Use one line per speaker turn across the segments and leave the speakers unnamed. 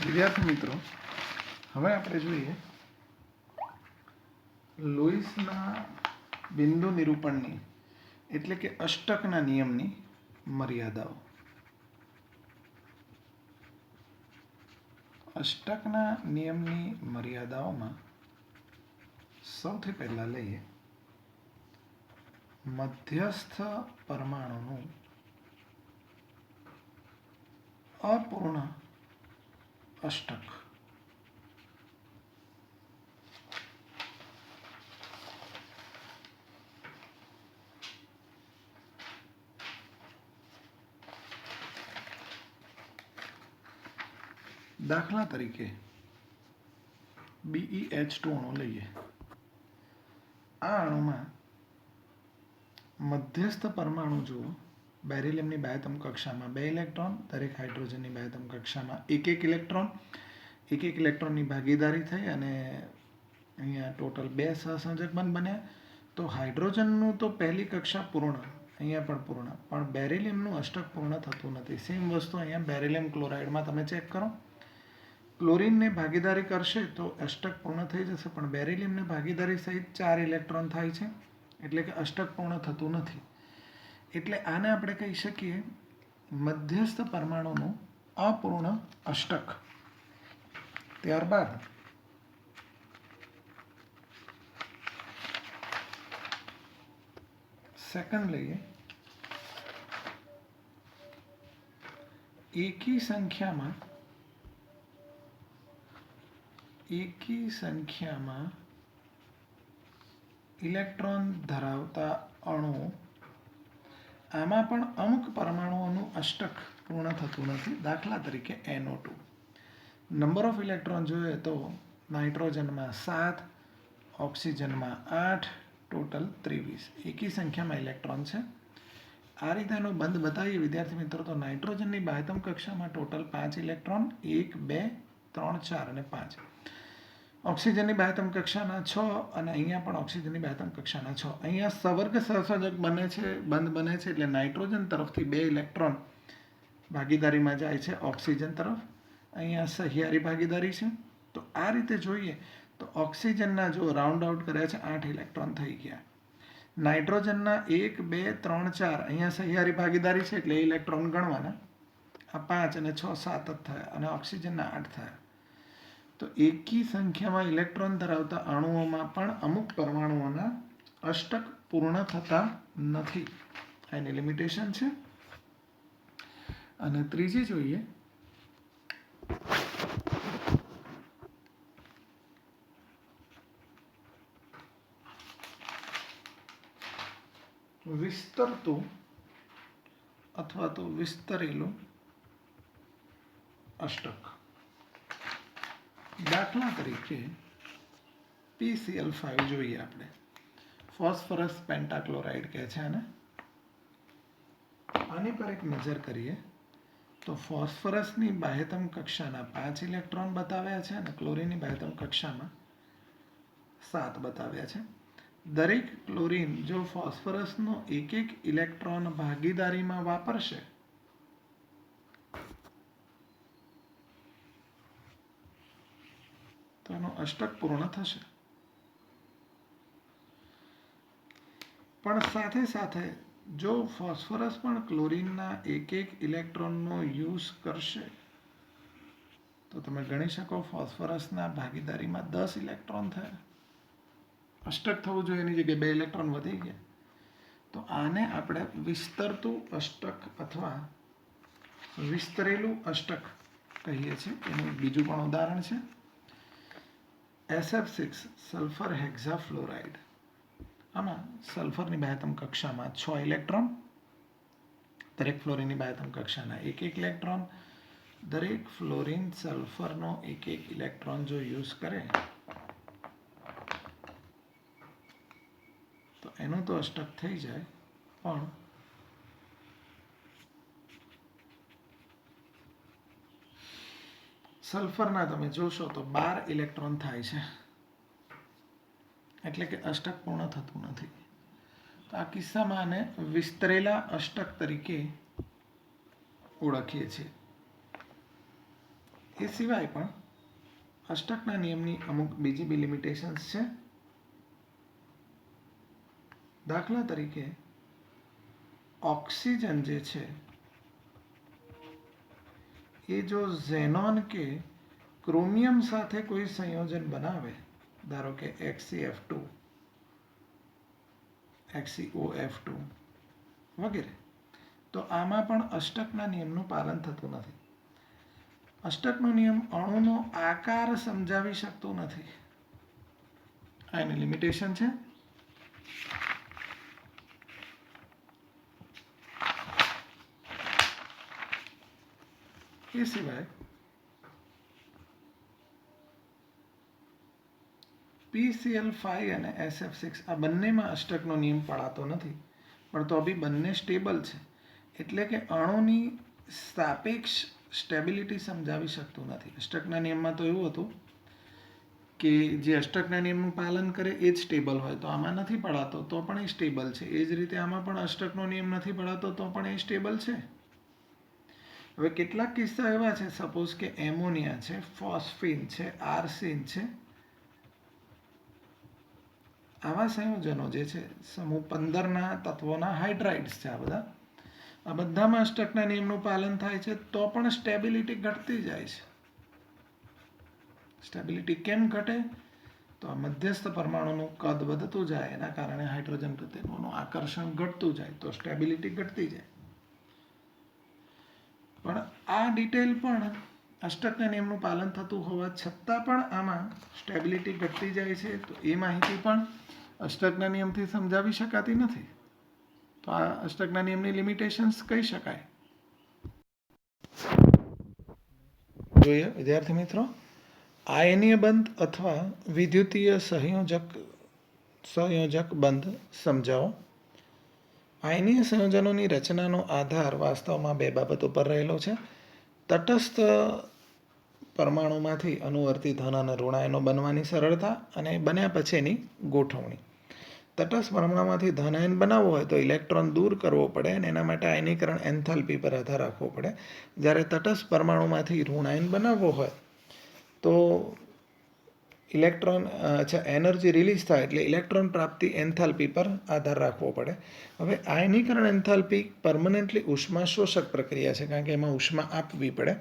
વિદ્યાર્થી મિત્રો, હવે આપણે જોઈએ લોઇસના બિંદુ નિરૂપણની એટલે કે અષ્ટકના નિયમની મર્યાદાઓ. અષ્ટકના નિયમની મર્યાદાઓમાં સૌથી પહેલા લઈએ મધ્યસ્થ પરમાણુનું અપૂર્ણ અષ્ટક. દાખલા તરીકે BeH2 અણુ લઈએ. આ અણુમાં મધ્યસ્થ પરમાણુ જુઓ, બેરિલિયમની બાહ્યતમ કક્ષામાં 2 ઇલેક્ટ્રોન, દરેક હાઇડ્રોજનની બાહ્યતમ કક્ષામાં એક એક ઇલેક્ટ્રોનની ભાગીદારી થઈ અને અહીંયા ટોટલ 2 સહસંયોજક બંધ બન્યા. તો હાઇડ્રોજનનું તો પહેલી કક્ષા પૂર્ણ, અહીંયા પણ પૂર્ણ, પણ બેરિલિયમનું અષ્ટક પૂર્ણ થતું નથી. સેમ વસ્તુ અહીંયા બેરિલિયમ ક્લોરાઇડમાં તમે ચેક કરો. ક્લોરીનને ભાગીદારી કરશે તો અષ્ટક પૂર્ણ થઈ જશે, પણ બેરિલિયમને ભાગીદારી સહિત 4 ઇલેક્ટ્રોન થાય છે, એટલે કે અષ્ટક પૂર્ણ થતું નથી. એટલે આને આપણે કહી શકીએ મધ્યસ્થ પરમાણુનું અપૂર્ણ અષ્ટક. ત્યારબાદ સેકન્ડ લઈએ એકી સંખ્યામાં ઇલેક્ટ્રોન ધરાવતા અણુ. આમાં પણ અમુક પરમાણુઓનું અષ્ટક પૂર્ણ થતું નથી. દાખલા તરીકે NO2. નંબર ઓફ ઇલેક્ટ્રોન જોઈએ તો નાઇટ્રોજનમાં 7, ઓક્સિજનમાં 8, ટોટલ 23. એકી સંખ્યામાં ઇલેક્ટ્રોન છે. આ રીતે એનો બંધ બતાવીએ વિદ્યાર્થી મિત્રો, તો નાઇટ્રોજનની બાહ્યતમ કક્ષામાં ટોટલ 5 ઇલેક્ટ્રોન, 1, 2, 3, 4 અને 5. ઓક્સિજનની બાહ્યતમ કક્ષાના 6 અને અહીંયા પણ ઓક્સિજનની બાહ્યતમ કક્ષાના 6. અહીંયા સવર્ગ સહસંયોજક બંધ બને છે, એટલે નાઇટ્રોજન તરફથી 2 ઇલેક્ટ્રોન ભાગીદારીમાં જાય છે ઓક્સિજન તરફ. અહીંયા સહિયારી ભાગીદારી છે. તો આ રીતે જોઈએ તો ઓક્સિજનના જો રાઉન્ડ આઉટ કર્યા છે 8 ઇલેક્ટ્રોન થઈ ગયા. નાઇટ્રોજનના 1, 2, 3, 4 અહીંયા સહિયારી ભાગીદારી છે, એટલે ઇલેક્ટ્રોન ગણવાના. આ 5 અને 6, 7 જ થયા, અને ઓક્સિજનના 8 થયા. તો એકી સંખ્યામાં ઇલેક્ટ્રોન ધરાવતા અણુઓમાં પણ અમુક પરમાણુઓના અષ્ટક પૂર્ણ થતા નથી. એની લિમિટેશન છે. અને ત્રીજી જોઈએ વિસ્તરતું અથવા તો વિસ્તરેલું અષ્ટક. દાખલા તરીકે PCl5 જોઈએ આપણે. ફોસ્ફરસ પેન્ટાક્લોરાઇડ કહે છે આને. આની પર એક નજર કરીએ તો ફોસ્ફરસની બાહ્યતમ કક્ષાના 5 ઇલેક્ટ્રોન બતાવ્યા છે અને ક્લોરીનની બાહ્યતમ કક્ષામાં 7 બતાવ્યા છે. દરેક ક્લોરીન જો ફોસ્ફરસનો એક ઇલેક્ટ્રોન ભાગીદારીમાં વાપરશે તો એનો અષ્ટક પૂર્ણ થશે. પણ સાથે સાથે જો ફોસ્ફરસ પણ ક્લોરીનના એક ઇલેક્ટ્રોનનો યુઝ કરશે તો તમે ગણી શકો ફોસ્ફરસના ભાગીદારીમાં 10 ઇલેક્ટ્રોન થયા. અષ્ટક થવું જોઈએ, એની જગ્યાએ 2 ઇલેક્ટ્રોન વધી ગયા. તો આને આપણે વિસ્તરતું અષ્ટક અથવા વિસ્તરેલું અષ્ટક કહીએ છીએ. એનું બીજું પણ ઉદાહરણ છે SF6 સલ્ફર હેક્ઝાફ્લોરાઇડ. આમાં સલ્ફરની બાહ્યતમ કક્ષામાં 6 ઇલેક્ટ્રોન, દરેક ફ્લોરિનની બાહ્યતમ કક્ષાના એક ઇલેક્ટ્રોન. દરેક ફ્લોરિન સલ્ફરનો એક ઇલેક્ટ્રોન જો યુઝ કરે તો એનું તો અષ્ટક થઈ જાય, પણ સલ્ફરના તમે જોશો તો 12 ઇલેક્ટ્રોન થાય છે, એટલે કે અષ્ટક પૂર્ણ થતું નથી. તો આ કિસ્સામાં આને વિસ્તરેલા અષ્ટક તરીકે ઓળખીએ છીએ. એ સિવાય પણ અષ્ટકના નિયમની અમુક બીજી બી લિમિટેશન્સ છે. દાખલા તરીકે ઓક્સિજન જે છે એ જો ઝેનોન કે ક્રોમિયમ સાથે કોઈ સંયોજન બનાવે, ધારો કે HCF2, HCOF2 વગેરે, તો આમાં પણ અષ્ટકના નિયમનું પાલન થતું નથી. અષ્ટકનો નિયમ અણુનો આકાર સમજાવી શકતો નથી. આ એની લિમિટેશન છે. એ સિવાય PCl5 અને SF6 આ બંનેમાં અષ્ટકનો નિયમ પડાતો નથી, પણ તો બી બંને સ્ટેબલ છે, એટલે કે અણુની સાપેક્ષ સ્ટેબિલિટી સમજાવી શકતું નથી. અષ્ટકના નિયમમાં તો એવું હતું કે જે અષ્ટકના નિયમનું પાલન કરે એ જ સ્ટેબલ હોય, તો આમાં નથી પડાતો તો પણ એ સ્ટેબલ છે. એ જ રીતે આમાં પણ અષ્ટકનો નિયમ નથી પડાતો તો પણ એ સ્ટેબલ છે. હવે કેટલાક કિસ્સા એવા છે, સપોઝ કે એમોનિયા છે, ફોસ્ફીન છે, આર્સિન છે, આવા સંયોજનો જે છે સમૂહ 15ના તત્વોના હાઇડ્રાઇડ્સ છે. આ બધામાં અષ્ટકના નિયમનું પાલન થાય છે, તો પણ સ્ટેબિલિટી ઘટતી જાય છે. સ્ટેબિલિટી કેમ ઘટે? તો આ મધ્યસ્થ પરમાણુનું કદ વધતું જાય, એના કારણે હાઇડ્રોજન પ્રત્યેનું આકર્ષણ ઘટતું જાય, તો સ્ટેબિલિટી ઘટતી જાય. પણ આ ડિટેલ પણ અષ્ટકના નિયમનું પાલન થતું હોવા છતાં પણ આમાં સ્ટેબિલિટી ઘટતી જાય છે, તો એ માહિતી પણ અષ્ટકના નિયમથી સમજાવી શકાતી નથી. તો આ અષ્ટકના નિયમની લિમિટેશન્સ કહી શકાય. જોઈએ વિદ્યાર્થી મિત્રો, આયનીય બંધ અથવા વિદ્યુતીય સંયોજક બંધ સમજાવો. આયનીય સંયોજનોની રચનાનો આધાર વાસ્તવમાં બે બાબતો પર રહેલો છે. તટસ્થ પરમાણુમાંથી અનુવર્તી ધન અને ઋણાયનો બનવાની સરળતા અને બન્યા પછીની ગોઠવણી. તટસ્થ પરમાણુમાંથી ધન આયન બનાવવો હોય તો ઇલેક્ટ્રોન દૂર કરવો પડે અને એના માટે આયનીકરણ એન્થાલ્પી પર આધાર રાખવો પડે. જ્યારે તટસ્થ પરમાણુમાંથી ઋણાયન બનાવવો હોય તો એનર્જી રિલીઝ થાય એટલે ઇલેક્ટ્રોન પ્રાપ્તિ એન્થાલ્પી પર આધાર રાખવો પડે. હવે આયનીકરણ એન્થાલ્પી પરમનન્ટલી ઉષ્મા શોષક પ્રક્રિયા છે, કારણ કે એમાં ઉષ્મા આપવી પડે.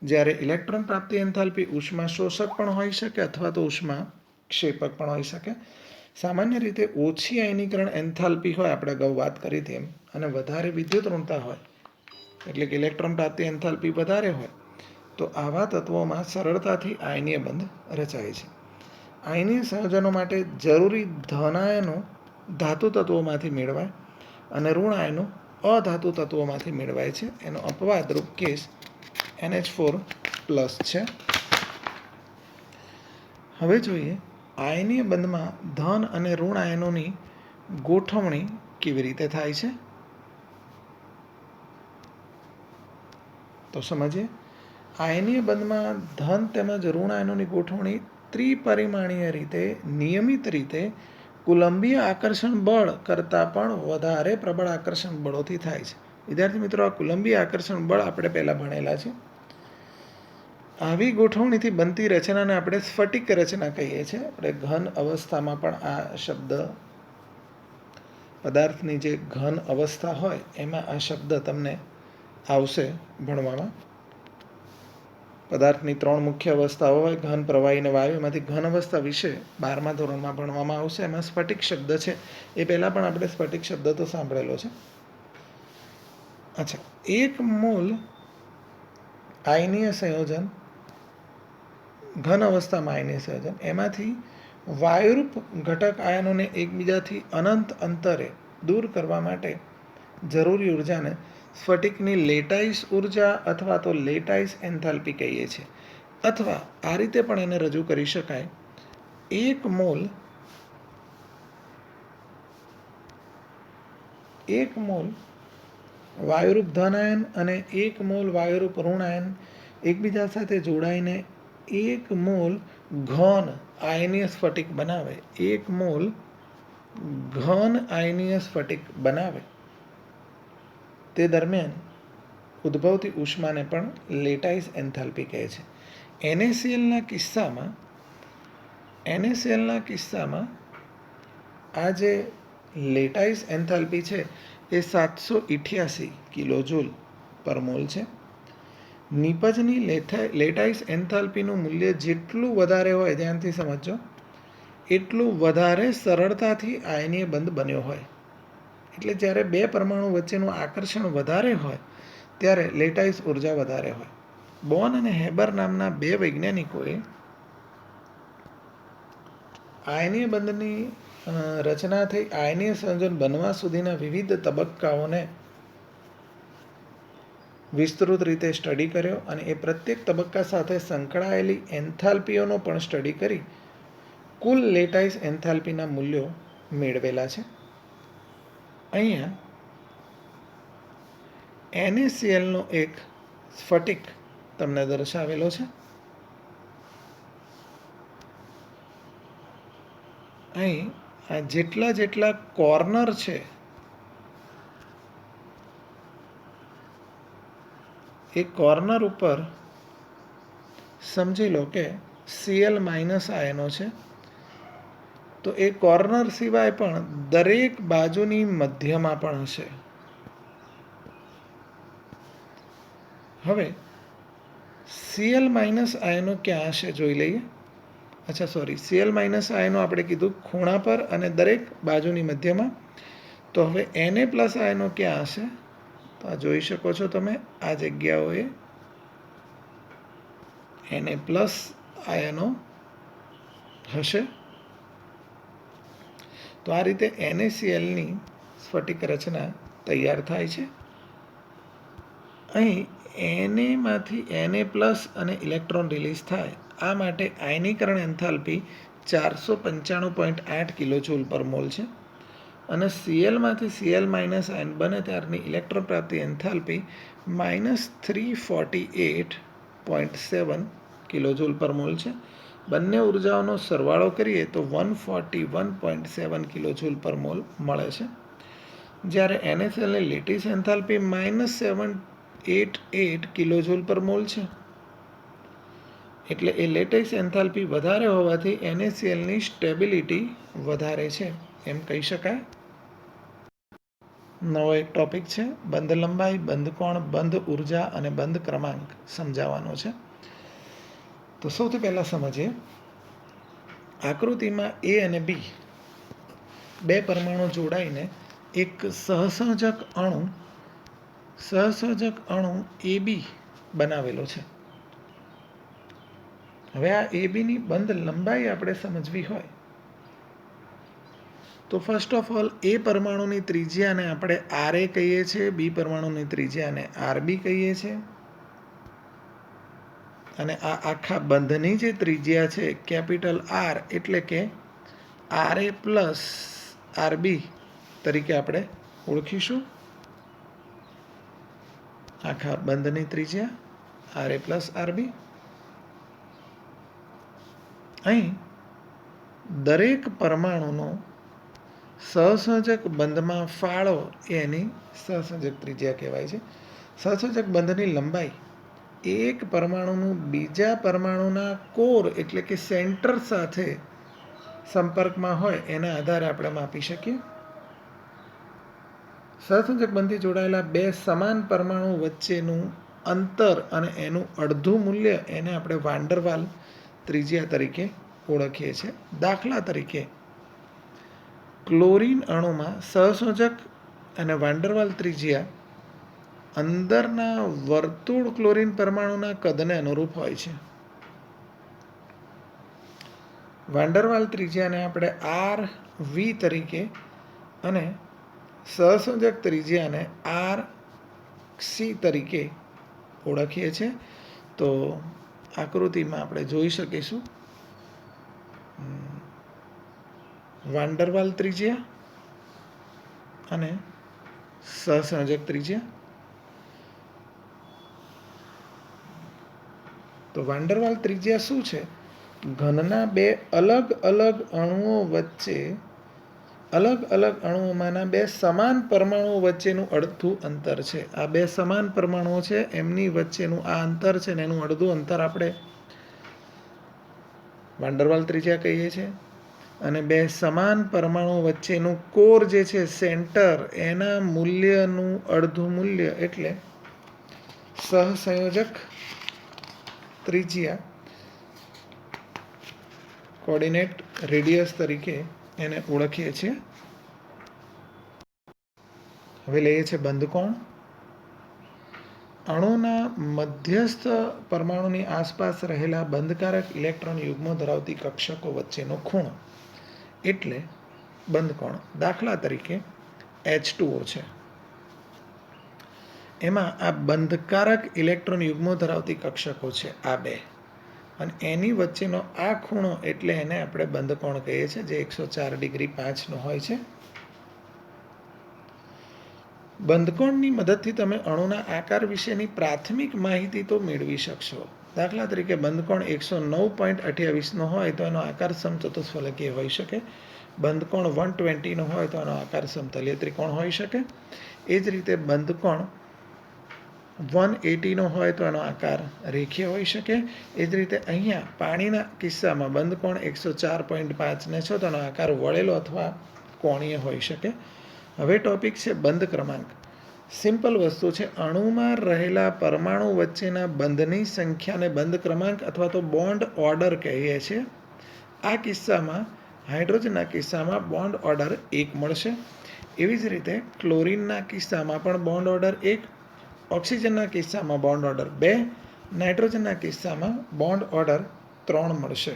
જ્યારે ઇલેક્ટ્રોન પ્રાપ્તિ એન્થાલ્પી ઉષ્મા શોષક પણ હોઈ શકે અથવા તો ઉષ્મા ક્ષેપક પણ હોઈ શકે. સામાન્ય રીતે ઓછી આયનીકરણ એન્થાલ્પી હોય, આપણે અગાઉ વાત કરી તેમ, અને વધારે વિદ્યુત ઋણતા હોય, એટલે કે ઇલેક્ટ્રોન પ્રાપ્તિ એન્થાલ્પી વધારે હોય, તો આવા તત્વોમાં સરળતાથી આયનીય બંધ રચાય છે. આયનીય સંયોજનો માટે જરૂરી ધન આયનો ધાતુ તત્વોમાંથી મેળવાય અને ઋણ આયનો અધાતુ તત્વોમાંથી મેળવાય છે. એનો અપવાદરૂપ કેસ NH4+ છે. હવે જોઈએ આયનીય બંધમાં ધન અને ઋણ આયનોની ગોઠવણી કેવી રીતે થાય છે, તો સમજીએ. આયનીય બંધમાં ધન તેમજ ઋણ આયનોની ગોઠવણી ત્રિપરિમાણીય રીતે નિયમિત રીતે કુલંબીય આકર્ષણ બળ કરતાં પણ વધારે પ્રબળ આકર્ષણ બળોથી થાય છે. વિદ્યાર્થી મિત્રો, આ કુલંબીય આકર્ષણ બળ આપણે પહેલાં ભણેલા છે. આવી ગોઠવણીથી બનતી રચનાને આપણે સ્ફટિક રચના કહીએ છીએ. આપણે ઘન અવસ્થામાં પણ આ શબ્દ, પદાર્થની જે ઘન અવસ્થા હોય એમાં આ શબ્દ તમને આવશે ભણવામાં. પદાર્થની 3 મુખ્ય અવસ્થાઓ હોય, ઘન, પ્રવાહી અને વાયુ. એમાંથી ઘન અવસ્થા વિશે 12મા ધોરણમાં ભણવામાં આવશે. એમાં સ્ફટિક શબ્દ છે, એ પહેલાં પણ આપણે સ્ફટિક શબ્દ તો સાંભળેલો છે. અચ્છા, 1 મોલ આયનીય સંયોજન, ઘન અવસ્થામાં આયનીય સંયોજન, એમાંથી વાયુરૂપ ઘટક આયનોને એકબીજાથી અનંત અંતરે દૂર કરવા માટે જરૂરી ઉર્જાને સ્ફટિકની લેટાઈસ ઉર્જા અથવા તો લેટાઈસ એન્થાલ્પી કહીએ છીએ. અથવા આ રીતે પણ એને રજૂ કરી શકાય, 1 મોલ વાયુરૂપ ધન આયન અને 1 મોલ વાયુરૂપ ઋણ આયન એકબીજા સાથે જોડાઈને 1 મોલ ઘન આયનીય સ્ફટિક બનાવે. 1 મોલ ઘન આયનીય સ્ફટિક બનાવે તે દરમિયાન ઉદ્ભવતી ઉષ્માને પણ લેટાઈસ એન્થાલ્પી કહે છે. NaClના કિસ્સામાં આ જે લેટાઇસ એન્થાલ્પી છે એ 788 કિલોજૂલ પર મોલ છે. નિપજની લેટાઇસ એન્થાલ્પીનું મૂલ્ય જેટલું વધારે હોય, ધ્યાનથી સમજો, એટલું વધારે સરળતાથી આયનીય બંધ બન્યો હોય. એટલે જ્યારે બે પરમાણુ વચ્ચેનું આકર્ષણ વધારે હોય ત્યારે લેટાઇસ ઉર્જા વધારે હોય. બોર્ન અને હેબર નામના બે વૈજ્ઞાનિકોએ આયનીય બંધની રચના થઈ આયનીય સંયોજન બનવા સુધીના વિવિધ તબક્કાઓને વિસ્તૃત રીતે સ્ટડી કર્યો અને એ પ્રત્યેક તબક્કા સાથે સંકળાયેલી એન્થાલ્પીઓનો પણ સ્ટડી કરી કુલ લેટાઇસ એન્થાલ્પીના મૂલ્યો મેળવેલા છે. અહીંયા NaClનો એક સ્ફટિક તમને દર્શાવેલો છે. અહીં આ જેટલા કોર્નર છે એ કોર્નર ઉપર સમજી લો કે Cl- આયનો છે. તો એ કોર્નર સિવાય પણ દરેક બાજુની મધ્યમાં પણ હશે. હવે Cl- આયનો ક્યાં હશે જોઈ લઈએ. Cl- આયનો આપણે કીધું ખૂણા પર અને દરેક બાજુની મધ્યમાં. તો હવે Na+ આયનો ક્યાં હશે? તો આ જોઈ શકો છો તમે આ જગ્યાઓએ Na+ આયનો હશે. તો આ રીતે NaClની સ્ફટિક રચના તૈયાર થાય છે. અહીં Na માંથી Na+ અને ઇલેક્ટ્રોન રિલીઝ થાય આ માટે આયનીકરણ એન્થાલ્પી 495.8 કિલોજૂલ પર મોલ છે. અને Cl માંથી Cl- આયન બને ત્યારની ઇલેક્ટ્રોન પ્રાપ્તિ એન્થાલ્પી -348.7 કિલોજૂલ પર મોલ છે. બંને ઉર્જાઓનો સરવાળો કરીએ તો 141.7 કિલોજૂલ પર મોલ મળે છે. જ્યારે NaClની લેટિસ એન્થાલ્પી -788 કિલોજૂલ પર મોલ છે. એટલે એ લેટિસ એન્થાલ્પી વધારે હોવાથી NaClની સ્ટેબિલિટી વધારે છે એમ કહી શકાય. નવો એક ટોપિક છે બંધ લંબાઈ, બંધ કોણ, બંધ ઉર્જા અને બંધ ક્રમાંક સમજાવવાનો છે. તો સૌથી પહેલા સમજીએ આકૃતિમાં A અને B બે પરમાણુ જોડાઈને એક સહસંયોજક અણુ AB બનાવેલો છે. હવે આ ABની બંધ લંબાઈ આપણે સમજવી હોય તો ફર્સ્ટ ઓફ ઓલ એ પરમાણુની ત્રિજ્યાને આપણે RA કહીએ છીએ, બી પરમાણુની ત્રિજ્યાને RB કહીએ છીએ અને આ આખા બંધની જે ત્રિજ્યા છે કેપિટલ R એટલે કે RA+ RB તરીકે આપણે ઓળખીશું. આખા બંધની ત્રિજ્યા RA+RB. અહીં દરેક પરમાણુનો સહસંયોજક બંધમાં ફાળો એની સહસંયોજક ત્રિજ્યા કહેવાય છે. સહસંયોજક બંધની લંબાઈ એક પરમાણુનું બીજા પરમાણુના કોર એટલે કે સેન્ટર સાથે સંપર્કમાં હોય એના આધારે આપણે માપી શકીએ. સહસંયોજક બંધથી જોડાયેલા બે સમાન પરમાણુ વચ્ચેનું અંતર અને એનું અડધું મૂલ્ય એને આપણે વાન ડર વાલ ત્રિજ્યા તરીકે ઓળખીએ છીએ. દાખલા તરીકે ક્લોરીન અણુમાં સહસંયોજક અને વાન ડર વાલ ત્રિજ્યા અંદરના વર્તુળ ક્લોરીન પરમાણુના કદને અનુરૂપ હોય છે. વાન ડર વાલ ત્રિજ્યાને આપણે RV તરીકે અને સહસંયોજક ત્રિજ્યાને RC તરીકે ઓળખીએ છીએ. તો આકૃતિમાં આપણે જોઈ શકીશું વાન ડર વાલ ત્રિજ્યા અને સહસંયોજક ત્રિજ્યા. તો વાન ડર વાલ ત્રિજ્યા શું છે? ઘનના બે અલગ અલગ અણુઓમાંના બે સમાન પરમાણુઓ વચ્ચેનું અડધું અંતર છે. આ બે સમાન પરમાણુઓ છે એમની વચ્ચેનું આ અંતર છે ને એનું અડધું અંતર આપણે વાન્ડરવાલ ત્રિજ્યા કહીએ છીએ. અને બે સમાન પરમાણુ વચ્ચેનું કોર જે છે સેન્ટર એના મૂલ્યનું અડધું મૂલ્ય એટલે સહસંયોજક ત્રિજ્યા કોઓર્ડિનેટ રેડિયસ તરીકે એને ઓળખીએ છીએ. હવે લઈએ છીએ બંધકોણ. અણુના મધ્યસ્થ પરમાણુની આસપાસ રહેલા બંધકારક ઇલેક્ટ્રોન યુગ્મો ધરાવતી કક્ષકો વચ્ચેનો ખૂણો એટલે બંધકોણ. દાખલા તરીકે H2O છે. એમાં આ બંધકારક ઇલેક્ટ્રોન યુગ્મો ધરાવતી કક્ષકો છે આ બે, અને એની વચ્ચેનો આ ખૂણો એટલે એને આપણે બંધકોણ કહીએ છીએ, જે 104 ડિગ્રી 5 હોય છે. બંધકોણની મદદથી તમે અણુના આકાર વિશેની પ્રાથમિક માહિતી તો મેળવી શકશો. દાખલા તરીકે બંધકોણ 109.28 હોય તો એનો આકાર સમચતુષ્ફલકીય હોઈ શકે. બંધકોણ 120 હોય તો એનો આકાર સમતલીય ત્રિકોણ હોઈ શકે. એ જ રીતે બંધકોણ 180 હોય તો એનો આકાર રેખીય હોઈ શકે. એ જ રીતે અહીંયા પાણીના કિસ્સામાં બંધકોણ 104.5 છે તો એનો આકાર વળેલો અથવા કોણીય હોઈ શકે. હવે ટોપિક છે બંધ ક્રમાંક. સિમ્પલ વસ્તુ છે, અણુમાં રહેલા પરમાણુ વચ્ચેના બંધની સંખ્યાને બંધ ક્રમાંક અથવા તો બોન્ડ ઓર્ડર કહીએ છીએ. આ કિસ્સામાં હાઇડ્રોજનના કિસ્સામાં બોન્ડ ઓર્ડર 1 મળશે. એવી જ રીતે ક્લોરીનના કિસ્સામાં પણ બોન્ડ ઓર્ડર 1, ઓક્સિજનના કિસ્સામાં બોન્ડ ઓર્ડર 2, નાઇટ્રોજનના કિસ્સામાં બોન્ડ ઓર્ડર 3 મળશે.